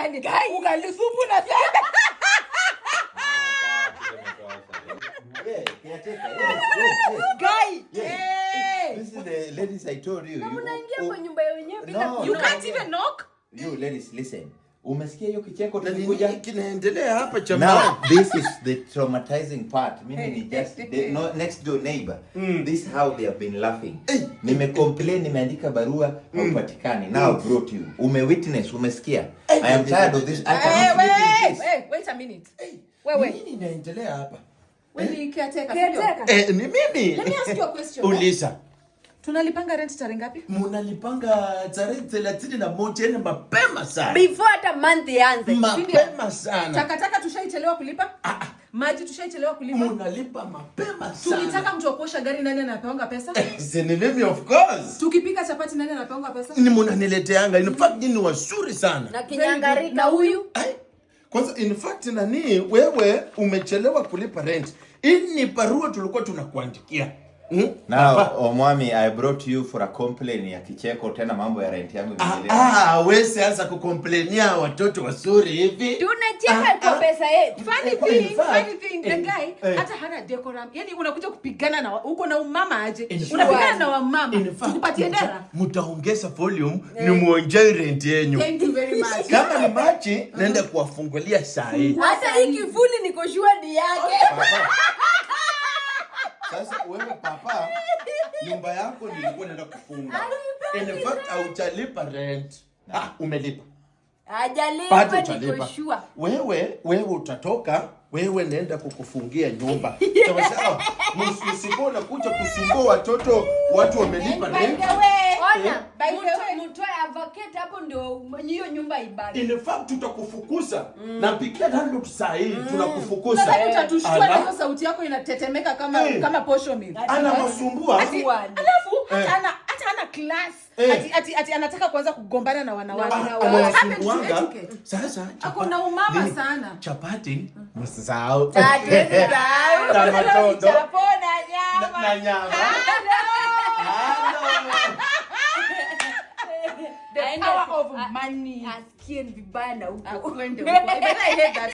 gani? Ugali supu na sasa. Guy. This is the ladies I told you. Unaingia kwa nyumba yenyewe bila You can't even knock. You ladies listen. Umesikia hiyo kicheko tulikuja kinaendelea hapa Now this is the traumatizing part. Mimi ni just the next door neighbor. This is how they have been laughing. Nimecomplain, nimeandika barua haupatikani. Now brought you. Umewitness, umesikia. I am tired of this. I cannot live with this. Wait a minute. Wewe nini inaendelea hapa? Wewe caretaker. Ni mimi. Let me ask you a question. Uliza. Tunalipanga rent tarehe ngapi? Mnalipanga tarehe 31 ni mapema sana. Before hata month ianze. Mapema sana. Takataka tushaichelewa kulipa? Maji tushaichelewa kulipa? Mnalipa mapema sana. Tukitaka mtu akuosha gari nani anapeanga pesa? Si ni mimi of course. Tukipika chapati nani anapeanga pesa? Ni mnanileteanga. In fact ni wazuri sana. Na kinyangarika na huyu. Kwanza in fact nani wewe umechelewa kulipa rent. Hii ni barua tulikuwa tunakuandikia. Now Omwami, I brought you for a complaint ya kicheko tena mambo ya rent yangu imeendelea. Wewe anza kucomplainia watoto wazuri hivi. Tunacheka kwa pesa yetu. Funny thing, the guy hata hana decorum. Yaani unakuja kupigana na uko na umama aje? Unapigana na wamama. Tukupatie dera. Mtaongeza volume ni muenjoy rent yenu. Thank you very much. Kama ni machi naenda kuwafungulia saa hii. Hata hii kivuli niko sure ni yake. Sasa wewe papa, nyumba yako nilikuwa naenda kufunga. In fact haujalipa rent. Umelipa. Hajalipa niko sure. Wewe utatoka, wewe naenda kukufungia nyumba. Sawa. Msipona kuja kusumbua watoto, watu wamelipa rent. By the way, mtoe advocate hapo ndio hiyo nyumba ibaki. In fact tutakufukuza. Na pikia ndio saa hii tunakufukuza. Sasa utatushtua na hiyo sauti yako inatetemeka kama posho mill. Anawasumbua. Alafu hata ana class. Ati anataka kuanza kugombana na wanawake. Sasa hakuna umama sana. Chapati msisahau. Chapona nyama. Na nyama. The power of money. Asikie vibaya na huko. Akwende huko. I hate that.